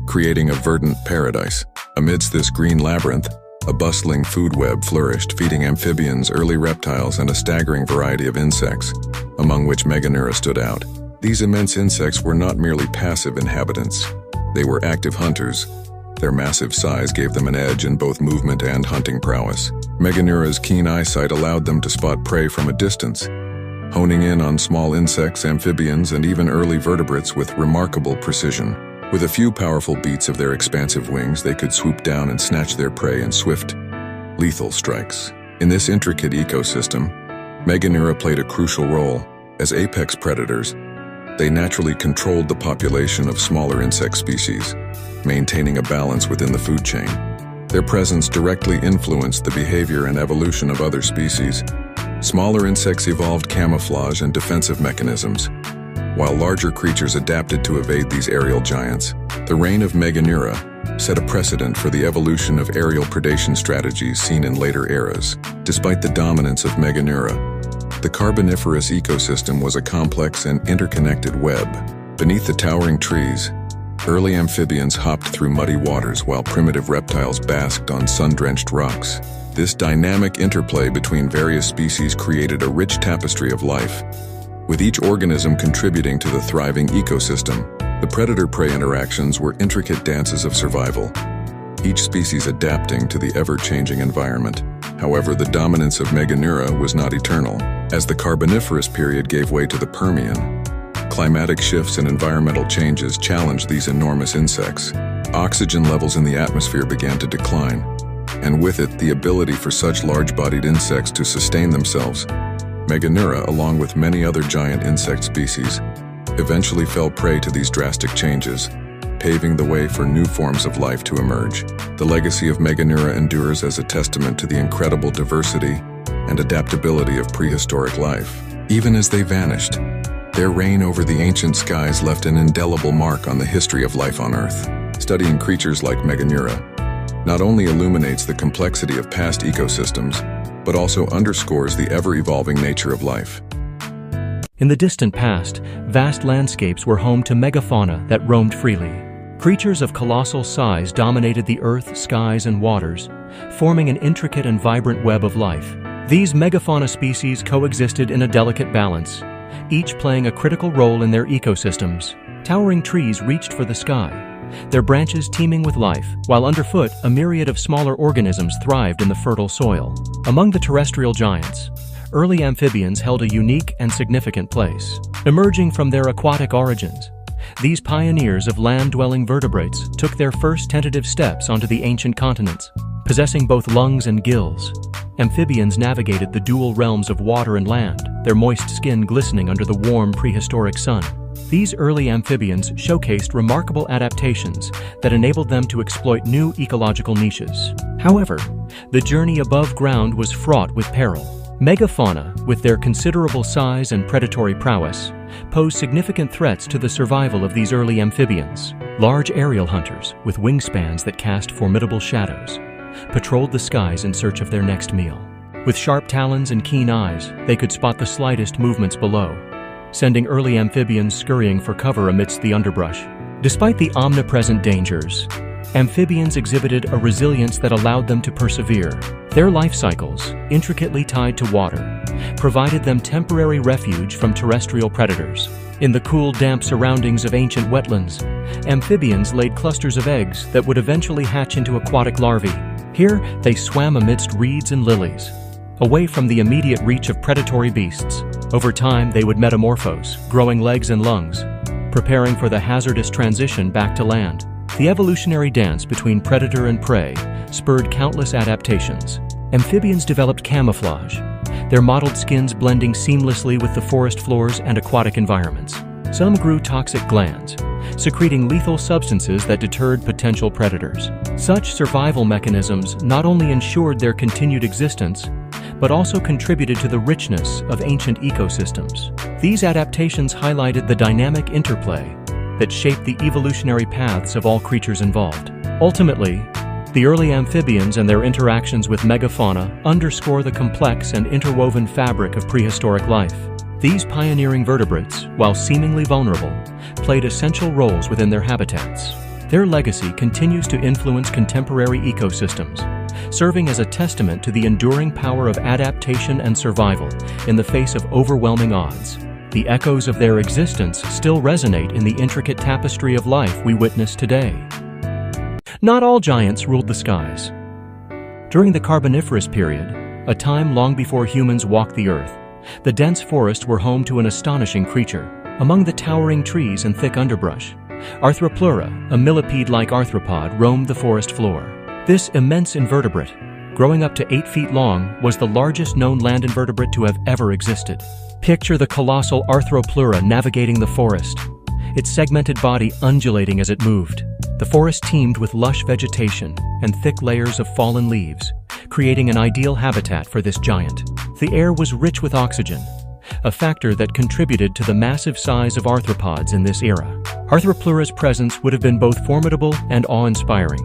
creating a verdant paradise. Amidst this green labyrinth, a bustling food web flourished, feeding amphibians, early reptiles, and a staggering variety of insects, among which Meganeura stood out. These immense insects were not merely passive inhabitants. They were active hunters. Their massive size gave them an edge in both movement and hunting prowess. Meganeura's keen eyesight allowed them to spot prey from a distance, honing in on small insects, amphibians, and even early vertebrates with remarkable precision. With a few powerful beats of their expansive wings, they could swoop down and snatch their prey in swift, lethal strikes. In this intricate ecosystem, Meganeura played a crucial role. As apex predators, they naturally controlled the population of smaller insect species, maintaining a balance within the food chain. Their presence directly influenced the behavior and evolution of other species. Smaller insects evolved camouflage and defensive mechanisms, while larger creatures adapted to evade these aerial giants. The reign of Meganeura set a precedent for the evolution of aerial predation strategies seen in later eras. Despite the dominance of Meganeura, the Carboniferous ecosystem was a complex and interconnected web. Beneath the towering trees, early amphibians hopped through muddy waters while primitive reptiles basked on sun-drenched rocks. This dynamic interplay between various species created a rich tapestry of life, with each organism contributing to the thriving ecosystem. The predator-prey interactions were intricate dances of survival, each species adapting to the ever-changing environment. However, the dominance of Meganeura was not eternal. As the Carboniferous period gave way to the Permian, climatic shifts and environmental changes challenged these enormous insects. Oxygen levels in the atmosphere began to decline, and with it, the ability for such large-bodied insects to sustain themselves. Meganeura, along with many other giant insect species, eventually fell prey to these drastic changes, paving the way for new forms of life to emerge. The legacy of Meganeura endures as a testament to the incredible diversity and adaptability of prehistoric life. Even as they vanished, their reign over the ancient skies left an indelible mark on the history of life on Earth. Studying creatures like Meganeura not only illuminates the complexity of past ecosystems, but also underscores the ever-evolving nature of life. In the distant past, vast landscapes were home to megafauna that roamed freely. Creatures of colossal size dominated the earth, skies, and waters, forming an intricate and vibrant web of life. These megafauna species coexisted in a delicate balance, each playing a critical role in their ecosystems. Towering trees reached for the sky, their branches teeming with life, while underfoot, a myriad of smaller organisms thrived in the fertile soil. Among the terrestrial giants, early amphibians held a unique and significant place. Emerging from their aquatic origins, these pioneers of land-dwelling vertebrates took their first tentative steps onto the ancient continents. Possessing both lungs and gills, amphibians navigated the dual realms of water and land, their moist skin glistening under the warm prehistoric sun. These early amphibians showcased remarkable adaptations that enabled them to exploit new ecological niches. However, the journey above ground was fraught with peril. Megafauna, with their considerable size and predatory prowess, pose significant threats to the survival of these early amphibians. Large aerial hunters, with wingspans that cast formidable shadows, patrolled the skies in search of their next meal. With sharp talons and keen eyes, they could spot the slightest movements below, sending early amphibians scurrying for cover amidst the underbrush. Despite the omnipresent dangers, amphibians exhibited a resilience that allowed them to persevere. Their life cycles, intricately tied to water, provided them temporary refuge from terrestrial predators. In the cool, damp surroundings of ancient wetlands, amphibians laid clusters of eggs that would eventually hatch into aquatic larvae. Here, they swam amidst reeds and lilies, away from the immediate reach of predatory beasts. Over time, they would metamorphose, growing legs and lungs, preparing for the hazardous transition back to land. The evolutionary dance between predator and prey spurred countless adaptations. Amphibians developed camouflage, their mottled skins blending seamlessly with the forest floors and aquatic environments. Some grew toxic glands, secreting lethal substances that deterred potential predators. Such survival mechanisms not only ensured their continued existence, but also contributed to the richness of ancient ecosystems. These adaptations highlighted the dynamic interplay that shaped the evolutionary paths of all creatures involved. Ultimately, the early amphibians and their interactions with megafauna underscore the complex and interwoven fabric of prehistoric life. These pioneering vertebrates, while seemingly vulnerable, played essential roles within their habitats. Their legacy continues to influence contemporary ecosystems, serving as a testament to the enduring power of adaptation and survival in the face of overwhelming odds. The echoes of their existence still resonate in the intricate tapestry of life we witness today. Not all giants ruled the skies. During the Carboniferous period, a time long before humans walked the earth, the dense forests were home to an astonishing creature. Among the towering trees and thick underbrush, Arthropleura, a millipede-like arthropod, roamed the forest floor. This immense invertebrate, growing up to 8 feet long, was the largest known land invertebrate to have ever existed. Picture the colossal Arthropleura navigating the forest, its segmented body undulating as it moved. The forest teemed with lush vegetation and thick layers of fallen leaves, creating an ideal habitat for this giant. The air was rich with oxygen, a factor that contributed to the massive size of arthropods in this era. Arthropleura's presence would have been both formidable and awe-inspiring,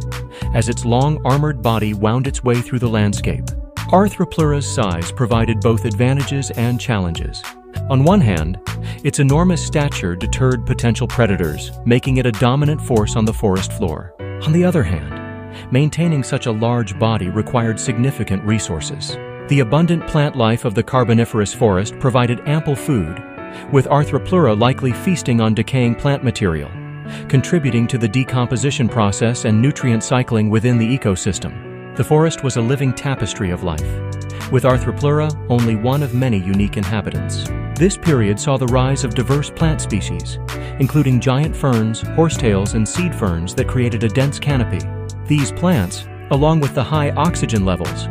as its long, armored body wound its way through the landscape. Arthropleura's size provided both advantages and challenges. On one hand, its enormous stature deterred potential predators, making it a dominant force on the forest floor. On the other hand, maintaining such a large body required significant resources. The abundant plant life of the Carboniferous forest provided ample food, with Arthropleura likely feasting on decaying plant material, contributing to the decomposition process and nutrient cycling within the ecosystem. The forest was a living tapestry of life, with Arthropleura only one of many unique inhabitants. This period saw the rise of diverse plant species, including giant ferns, horsetails, and seed ferns that created a dense canopy. These plants, along with the high oxygen levels,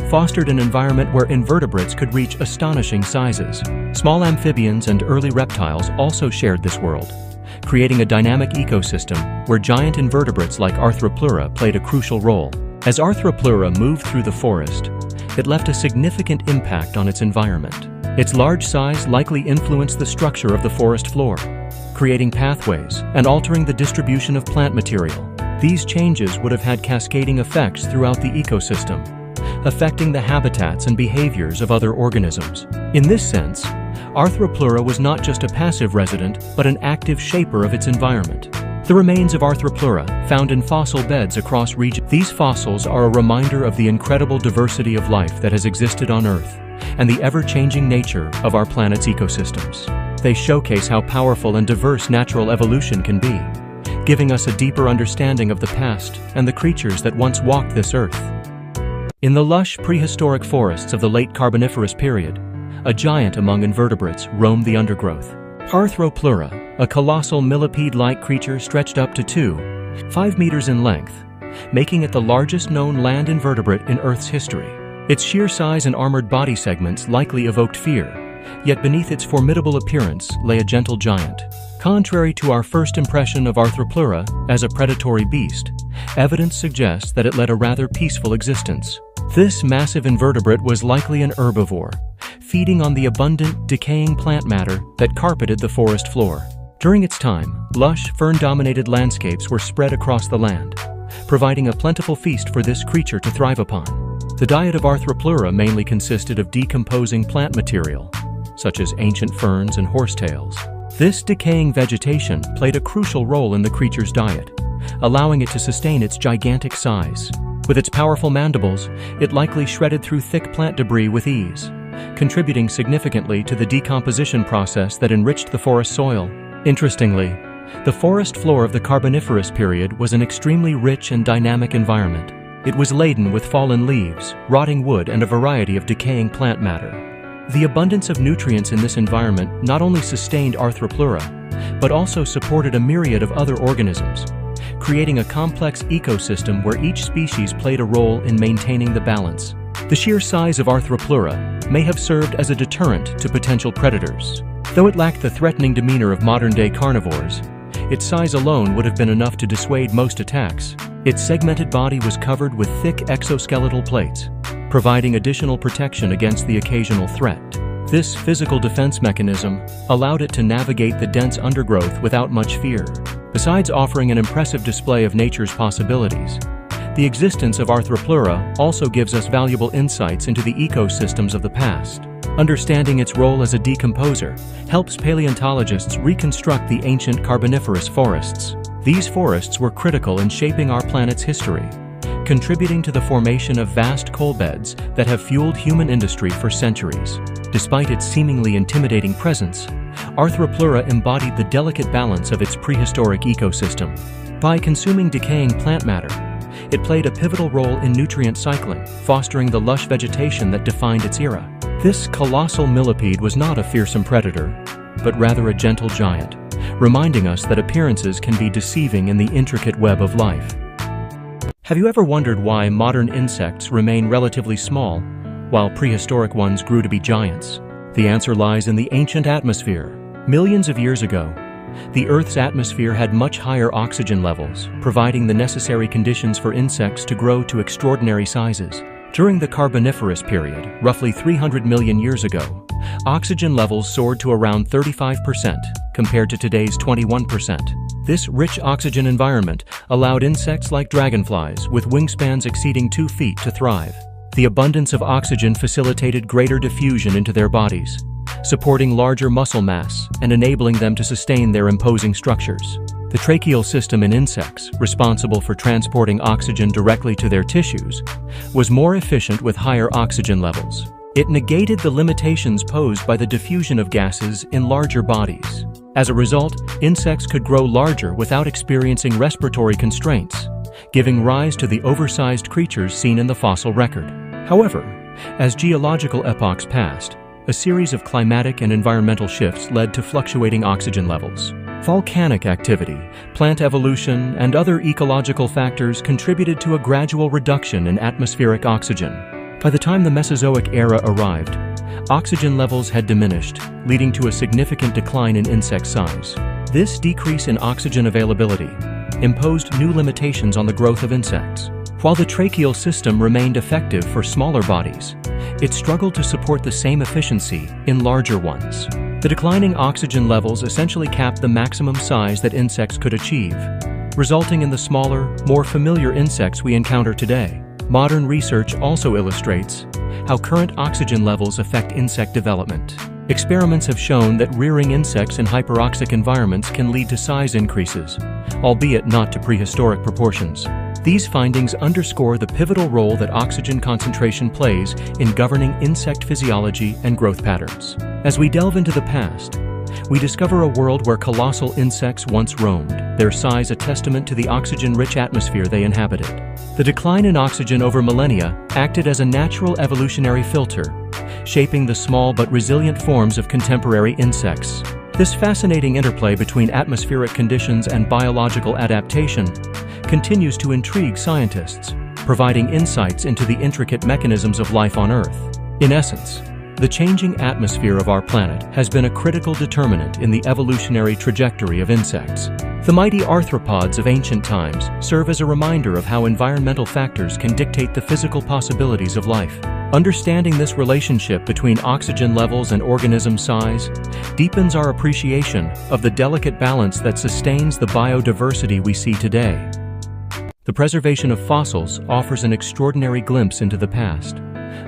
fostered an environment where invertebrates could reach astonishing sizes. Small amphibians and early reptiles also shared this world, creating a dynamic ecosystem where giant invertebrates like Arthropleura played a crucial role. As Arthropleura moved through the forest, it left a significant impact on its environment. Its large size likely influenced the structure of the forest floor, creating pathways and altering the distribution of plant material. These changes would have had cascading effects throughout the ecosystem, affecting the habitats and behaviors of other organisms. In this sense, Arthropleura was not just a passive resident, but an active shaper of its environment. The remains of Arthropleura, found in fossil beds across regions. These fossils are a reminder of the incredible diversity of life that has existed on Earth and the ever-changing nature of our planet's ecosystems. They showcase how powerful and diverse natural evolution can be, giving us a deeper understanding of the past and the creatures that once walked this Earth. In the lush prehistoric forests of the late Carboniferous period, a giant among invertebrates roamed the undergrowth. Arthropleura, a colossal millipede-like creature stretched up to 2.5 meters in length, making it the largest known land invertebrate in Earth's history. Its sheer size and armored body segments likely evoked fear, yet beneath its formidable appearance lay a gentle giant. Contrary to our first impression of Arthropleura as a predatory beast, evidence suggests that it led a rather peaceful existence. This massive invertebrate was likely an herbivore, feeding on the abundant, decaying plant matter that carpeted the forest floor. During its time, lush, fern-dominated landscapes were spread across the land, providing a plentiful feast for this creature to thrive upon. The diet of Arthropleura mainly consisted of decomposing plant material, such as ancient ferns and horsetails. This decaying vegetation played a crucial role in the creature's diet, allowing it to sustain its gigantic size. With its powerful mandibles, it likely shredded through thick plant debris with ease, contributing significantly to the decomposition process that enriched the forest soil. Interestingly, the forest floor of the Carboniferous period was an extremely rich and dynamic environment. It was laden with fallen leaves, rotting wood, and a variety of decaying plant matter. The abundance of nutrients in this environment not only sustained Arthropleura, but also supported a myriad of other organisms, creating a complex ecosystem where each species played a role in maintaining the balance. The sheer size of Arthropleura may have served as a deterrent to potential predators. Though it lacked the threatening demeanor of modern-day carnivores, its size alone would have been enough to dissuade most attacks. Its segmented body was covered with thick exoskeletal plates, providing additional protection against the occasional threat. This physical defense mechanism allowed it to navigate the dense undergrowth without much fear. Besides offering an impressive display of nature's possibilities, the existence of Arthropleura also gives us valuable insights into the ecosystems of the past. Understanding its role as a decomposer helps paleontologists reconstruct the ancient Carboniferous forests. These forests were critical in shaping our planet's history, contributing to the formation of vast coal beds that have fueled human industry for centuries. Despite its seemingly intimidating presence, Arthropleura embodied the delicate balance of its prehistoric ecosystem. By consuming decaying plant matter, it played a pivotal role in nutrient cycling, fostering the lush vegetation that defined its era. This colossal millipede was not a fearsome predator, but rather a gentle giant, reminding us that appearances can be deceiving in the intricate web of life. Have you ever wondered why modern insects remain relatively small, while prehistoric ones grew to be giants? The answer lies in the ancient atmosphere. Millions of years ago, the Earth's atmosphere had much higher oxygen levels, providing the necessary conditions for insects to grow to extraordinary sizes. During the Carboniferous period, roughly 300 million years ago, oxygen levels soared to around 35% compared to today's 21%. This rich oxygen environment allowed insects like dragonflies with wingspans exceeding 2 feet to thrive. The abundance of oxygen facilitated greater diffusion into their bodies, supporting larger muscle mass and enabling them to sustain their imposing structures. The tracheal system in insects, responsible for transporting oxygen directly to their tissues, was more efficient with higher oxygen levels. It negated the limitations posed by the diffusion of gases in larger bodies. As a result, insects could grow larger without experiencing respiratory constraints, giving rise to the oversized creatures seen in the fossil record. However, as geological epochs passed, a series of climatic and environmental shifts led to fluctuating oxygen levels. Volcanic activity, plant evolution, and other ecological factors contributed to a gradual reduction in atmospheric oxygen. By the time the Mesozoic era arrived, oxygen levels had diminished, leading to a significant decline in insect size. This decrease in oxygen availability imposed new limitations on the growth of insects. While the tracheal system remained effective for smaller bodies, it struggled to support the same efficiency in larger ones. The declining oxygen levels essentially capped the maximum size that insects could achieve, resulting in the smaller, more familiar insects we encounter today. Modern research also illustrates how current oxygen levels affect insect development. Experiments have shown that rearing insects in hyperoxic environments can lead to size increases, albeit not to prehistoric proportions. These findings underscore the pivotal role that oxygen concentration plays in governing insect physiology and growth patterns. As we delve into the past, we discover a world where colossal insects once roamed, their size a testament to the oxygen-rich atmosphere they inhabited. The decline in oxygen over millennia acted as a natural evolutionary filter, shaping the small but resilient forms of contemporary insects. This fascinating interplay between atmospheric conditions and biological adaptation continues to intrigue scientists, providing insights into the intricate mechanisms of life on Earth. In essence, the changing atmosphere of our planet has been a critical determinant in the evolutionary trajectory of insects. The mighty arthropods of ancient times serve as a reminder of how environmental factors can dictate the physical possibilities of life. Understanding this relationship between oxygen levels and organism size deepens our appreciation of the delicate balance that sustains the biodiversity we see today. The preservation of fossils offers an extraordinary glimpse into the past,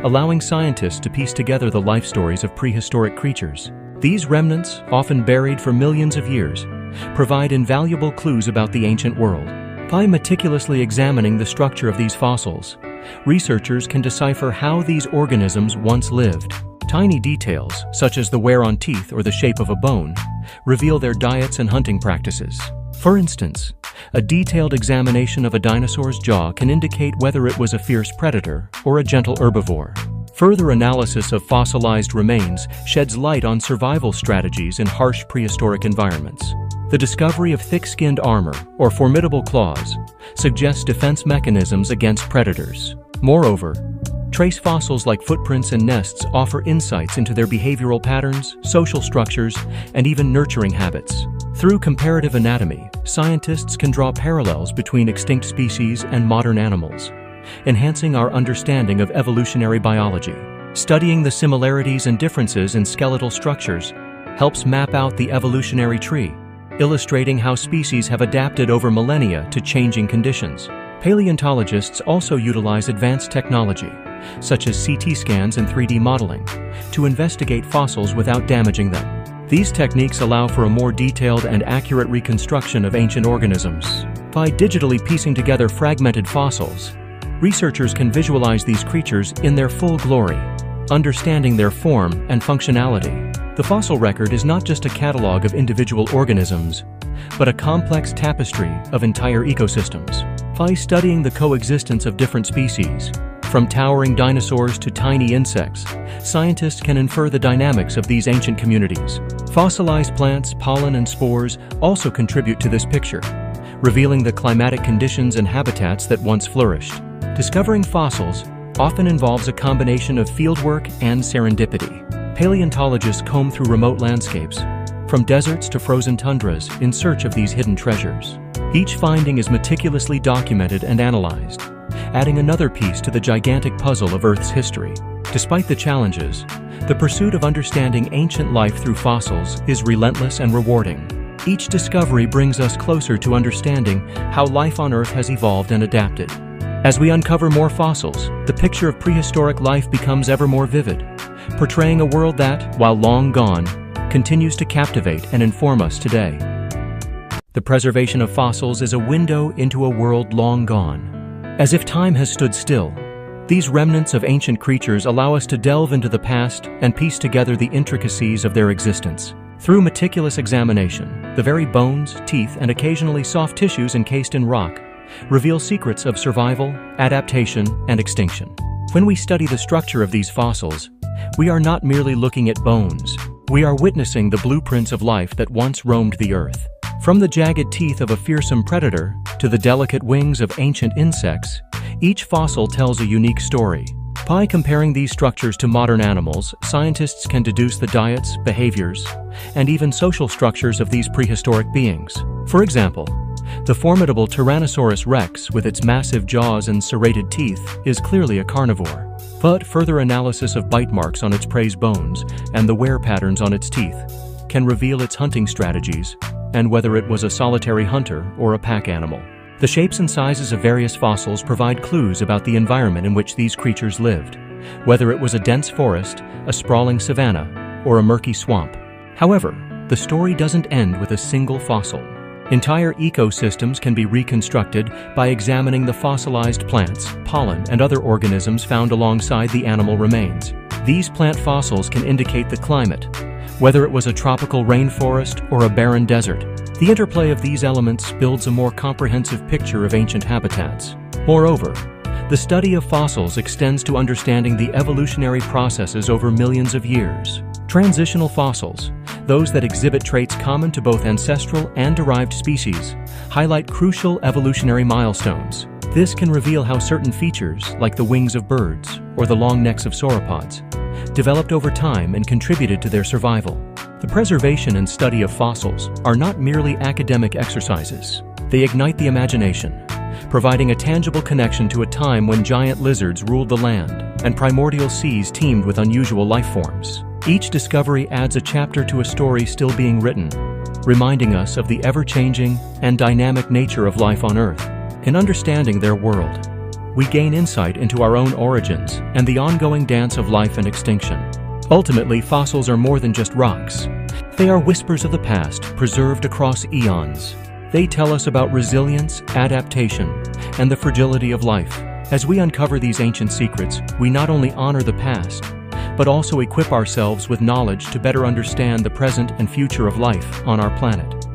allowing scientists to piece together the life stories of prehistoric creatures. These remnants, often buried for millions of years, provide invaluable clues about the ancient world. By meticulously examining the structure of these fossils, researchers can decipher how these organisms once lived. Tiny details, such as the wear on teeth or the shape of a bone, reveal their diets and hunting practices. For instance, a detailed examination of a dinosaur's jaw can indicate whether it was a fierce predator or a gentle herbivore. Further analysis of fossilized remains sheds light on survival strategies in harsh prehistoric environments. The discovery of thick-skinned armor or formidable claws suggests defense mechanisms against predators. Moreover, trace fossils like footprints and nests offer insights into their behavioral patterns, social structures, and even nurturing habits. Through comparative anatomy, scientists can draw parallels between extinct species and modern animals, enhancing our understanding of evolutionary biology. Studying the similarities and differences in skeletal structures helps map out the evolutionary tree, illustrating how species have adapted over millennia to changing conditions. Paleontologists also utilize advanced technology, such as CT scans and 3D modeling, to investigate fossils without damaging them. These techniques allow for a more detailed and accurate reconstruction of ancient organisms. By digitally piecing together fragmented fossils, researchers can visualize these creatures in their full glory, understanding their form and functionality. The fossil record is not just a catalog of individual organisms, but a complex tapestry of entire ecosystems. By studying the coexistence of different species, from towering dinosaurs to tiny insects, scientists can infer the dynamics of these ancient communities. Fossilized plants, pollen, and spores also contribute to this picture, revealing the climatic conditions and habitats that once flourished. Discovering fossils often involves a combination of fieldwork and serendipity. Paleontologists comb through remote landscapes, from deserts to frozen tundras, in search of these hidden treasures. Each finding is meticulously documented and analyzed, adding another piece to the gigantic puzzle of Earth's history. Despite the challenges, the pursuit of understanding ancient life through fossils is relentless and rewarding. Each discovery brings us closer to understanding how life on Earth has evolved and adapted. As we uncover more fossils, the picture of prehistoric life becomes ever more vivid, portraying a world that, while long gone, continues to captivate and inform us today. The preservation of fossils is a window into a world long gone. As if time has stood still, these remnants of ancient creatures allow us to delve into the past and piece together the intricacies of their existence. Through meticulous examination, the very bones, teeth, and occasionally soft tissues encased in rock reveal secrets of survival, adaptation, and extinction. When we study the structure of these fossils, we are not merely looking at bones. We are witnessing the blueprints of life that once roamed the Earth. From the jagged teeth of a fearsome predator to the delicate wings of ancient insects, each fossil tells a unique story. By comparing these structures to modern animals, scientists can deduce the diets, behaviors, and even social structures of these prehistoric beings. For example, the formidable Tyrannosaurus rex, with its massive jaws and serrated teeth, is clearly a carnivore. But further analysis of bite marks on its prey's bones and the wear patterns on its teeth can reveal its hunting strategies and whether it was a solitary hunter or a pack animal. The shapes and sizes of various fossils provide clues about the environment in which these creatures lived, whether it was a dense forest, a sprawling savanna, or a murky swamp. However, the story doesn't end with a single fossil. Entire ecosystems can be reconstructed by examining the fossilized plants, pollen, and other organisms found alongside the animal remains. These plant fossils can indicate the climate, whether it was a tropical rainforest or a barren desert. The interplay of these elements builds a more comprehensive picture of ancient habitats. Moreover, the study of fossils extends to understanding the evolutionary processes over millions of years. Transitional fossils, those that exhibit traits common to both ancestral and derived species, highlight crucial evolutionary milestones. This can reveal how certain features, like the wings of birds or the long necks of sauropods, developed over time and contributed to their survival. The preservation and study of fossils are not merely academic exercises. They ignite the imagination, providing a tangible connection to a time when giant lizards ruled the land and primordial seas teemed with unusual life forms. Each discovery adds a chapter to a story still being written, reminding us of the ever-changing and dynamic nature of life on Earth. In understanding their world, we gain insight into our own origins and the ongoing dance of life and extinction. Ultimately, fossils are more than just rocks. They are whispers of the past, preserved across eons. They tell us about resilience, adaptation, and the fragility of life. As we uncover these ancient secrets, we not only honor the past, but also equip ourselves with knowledge to better understand the present and future of life on our planet.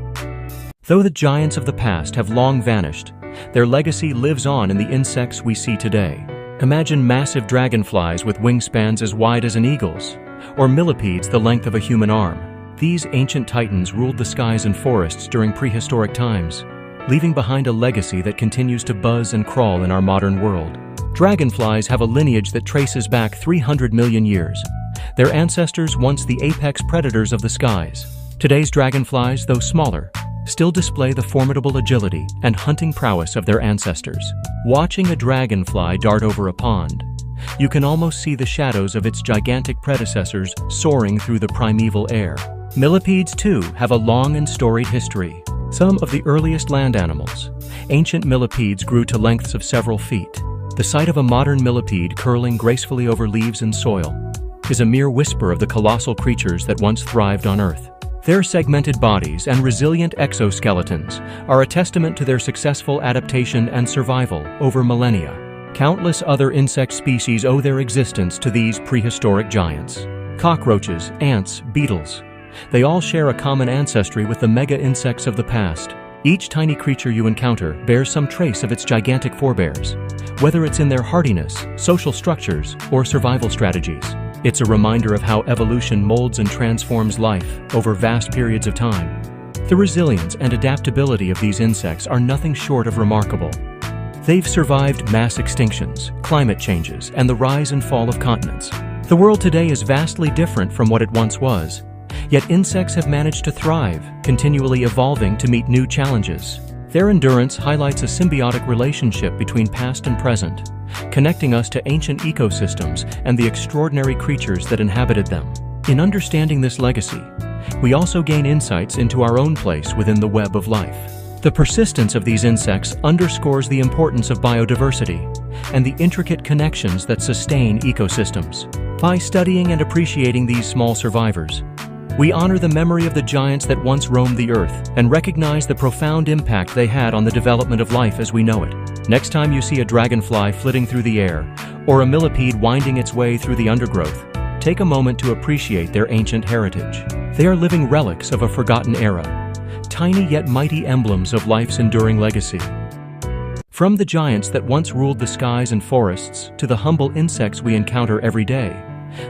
Though the giants of the past have long vanished, their legacy lives on in the insects we see today. Imagine massive dragonflies with wingspans as wide as an eagle's, or millipedes the length of a human arm. These ancient titans ruled the skies and forests during prehistoric times, leaving behind a legacy that continues to buzz and crawl in our modern world. Dragonflies have a lineage that traces back 300 million years. Their ancestors once the apex predators of the skies. Today's dragonflies, though smaller, still display the formidable agility and hunting prowess of their ancestors. Watching a dragonfly dart over a pond, you can almost see the shadows of its gigantic predecessors soaring through the primeval air. Millipedes, too, have a long and storied history. Some of the earliest land animals, ancient millipedes grew to lengths of several feet. The sight of a modern millipede curling gracefully over leaves and soil is a mere whisper of the colossal creatures that once thrived on Earth. Their segmented bodies and resilient exoskeletons are a testament to their successful adaptation and survival over millennia. Countless other insect species owe their existence to these prehistoric giants. Cockroaches, ants, beetles. They all share a common ancestry with the mega insects of the past. Each tiny creature you encounter bears some trace of its gigantic forebears, whether it's in their hardiness, social structures, or survival strategies. It's a reminder of how evolution molds and transforms life over vast periods of time. The resilience and adaptability of these insects are nothing short of remarkable. They've survived mass extinctions, climate changes, and the rise and fall of continents. The world today is vastly different from what it once was, yet insects have managed to thrive, continually evolving to meet new challenges. Their endurance highlights a symbiotic relationship between past and present, connecting us to ancient ecosystems and the extraordinary creatures that inhabited them. In understanding this legacy, we also gain insights into our own place within the web of life. The persistence of these insects underscores the importance of biodiversity and the intricate connections that sustain ecosystems. By studying and appreciating these small survivors, we honor the memory of the giants that once roamed the earth and recognize the profound impact they had on the development of life as we know it. Next time you see a dragonfly flitting through the air or a millipede winding its way through the undergrowth, take a moment to appreciate their ancient heritage. They are living relics of a forgotten era, tiny yet mighty emblems of life's enduring legacy. From the giants that once ruled the skies and forests to the humble insects we encounter every day,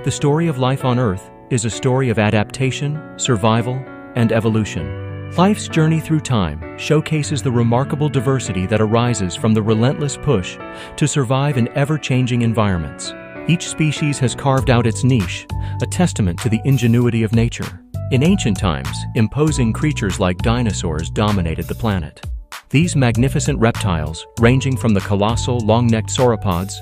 the story of life on Earth is a story of adaptation, survival, and evolution. Life's journey through time showcases the remarkable diversity that arises from the relentless push to survive in ever-changing environments. Each species has carved out its niche, a testament to the ingenuity of nature. In ancient times, imposing creatures like dinosaurs dominated the planet. These magnificent reptiles, ranging from the colossal, long-necked sauropods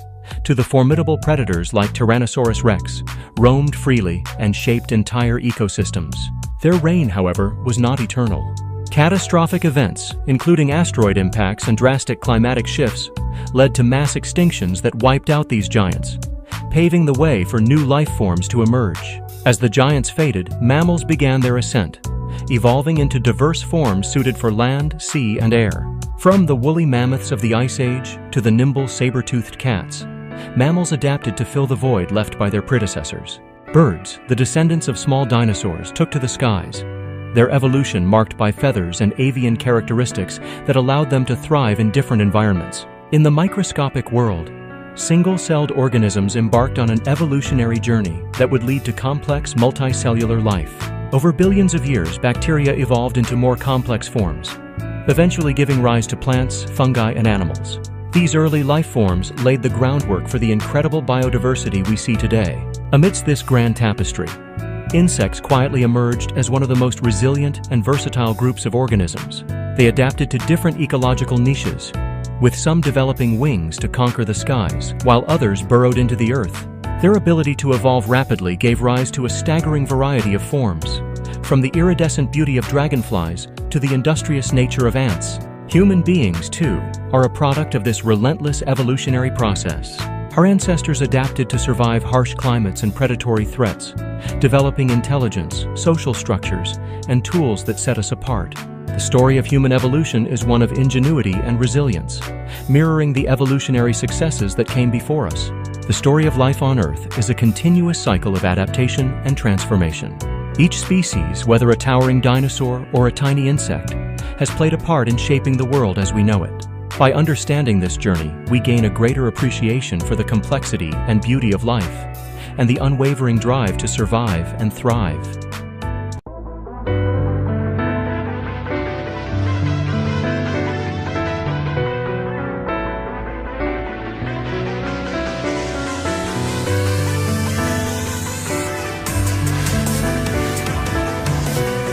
to the formidable predators like Tyrannosaurus rex, roamed freely and shaped entire ecosystems. Their reign, however, was not eternal. Catastrophic events, including asteroid impacts and drastic climatic shifts, led to mass extinctions that wiped out these giants, paving the way for new life forms to emerge. As the giants faded, mammals began their ascent, evolving into diverse forms suited for land, sea, and air. From the woolly mammoths of the Ice Age to the nimble saber-toothed cats, mammals adapted to fill the void left by their predecessors. Birds, the descendants of small dinosaurs, took to the skies, their evolution marked by feathers and avian characteristics that allowed them to thrive in different environments. In the microscopic world, single-celled organisms embarked on an evolutionary journey that would lead to complex multicellular life. Over billions of years, bacteria evolved into more complex forms, eventually giving rise to plants, fungi, and animals. These early life forms laid the groundwork for the incredible biodiversity we see today. Amidst this grand tapestry, insects quietly emerged as one of the most resilient and versatile groups of organisms. They adapted to different ecological niches, with some developing wings to conquer the skies, while others burrowed into the earth. Their ability to evolve rapidly gave rise to a staggering variety of forms, from the iridescent beauty of dragonflies to the industrious nature of ants. Human beings, too, are a product of this relentless evolutionary process. Our ancestors adapted to survive harsh climates and predatory threats, developing intelligence, social structures, and tools that set us apart. The story of human evolution is one of ingenuity and resilience, mirroring the evolutionary successes that came before us. The story of life on Earth is a continuous cycle of adaptation and transformation. Each species, whether a towering dinosaur or a tiny insect, has played a part in shaping the world as we know it. By understanding this journey, we gain a greater appreciation for the complexity and beauty of life, and the unwavering drive to survive and thrive.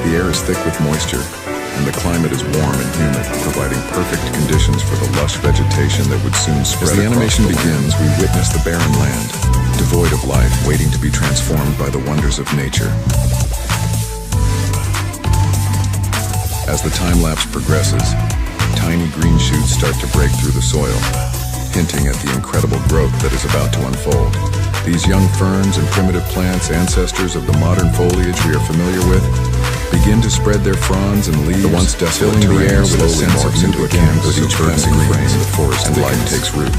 The air is thick with moisture, and the climate is warm and humid, providing perfect conditions for the lush vegetation that would soon spread. As the animation begins, we witness the barren land, devoid of life, waiting to be transformed by the wonders of nature. As the time-lapse progresses, tiny green shoots start to break through the soil, hinting at the incredible growth that is about to unfold. These young ferns and primitive plants, ancestors of the modern foliage we are familiar with, begin to spread their fronds and leaves, filling the air with a sense of into a canvas each passing frame the forest and life takes root.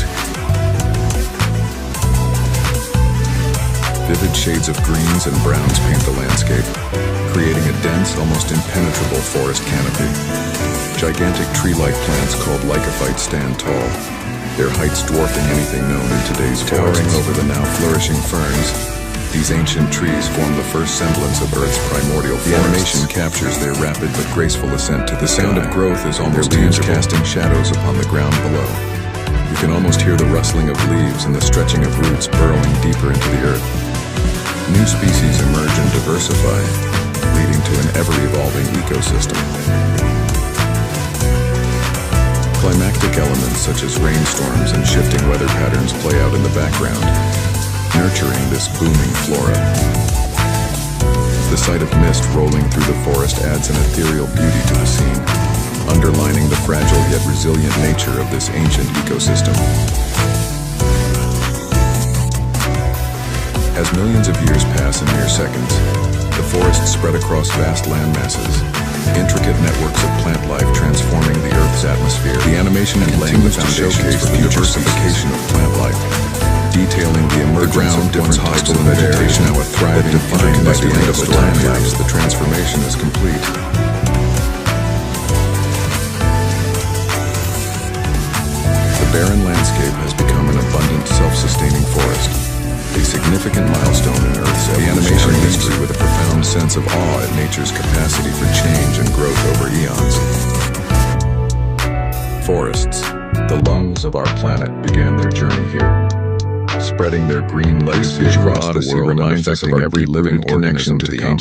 Vivid shades of greens and browns paint the landscape, creating a dense, almost impenetrable forest canopy. Gigantic tree-like plants called lycophytes stand tall, their heights dwarfing anything known in today's forests. Towering over the now flourishing ferns, these ancient trees form the first semblance of Earth's primordial forests. The animation captures their rapid but graceful ascent to the sky. The sound of growth is almost tangible, casting shadows upon the ground below. You can almost hear the rustling of leaves and the stretching of roots burrowing deeper into the earth. New species emerge and diversify, leading to an ever-evolving ecosystem. Climactic elements such as rainstorms and shifting weather patterns play out in the background, nurturing this booming flora. The sight of mist rolling through the forest adds an ethereal beauty to the scene, underlining the fragile yet resilient nature of this ancient ecosystem. As millions of years pass in mere seconds, the forests spread across vast land masses, intricate networks of plant life transforming the Earth's atmosphere. The animation continues to showcase the diversification of plant life, detailing the emergence of different types of vegetation, now a thriving, defined by the end of the time lapse. The transformation is complete. The barren landscape has become an abundant, self-sustaining forest, a significant milestone in Earth's evolutionary history with a profound sense of awe at nature's capacity for change and growth over eons. Forests, the lungs of our planet, began their journey here, spreading their green legacy across the world, reminds us of every living organism to the ancient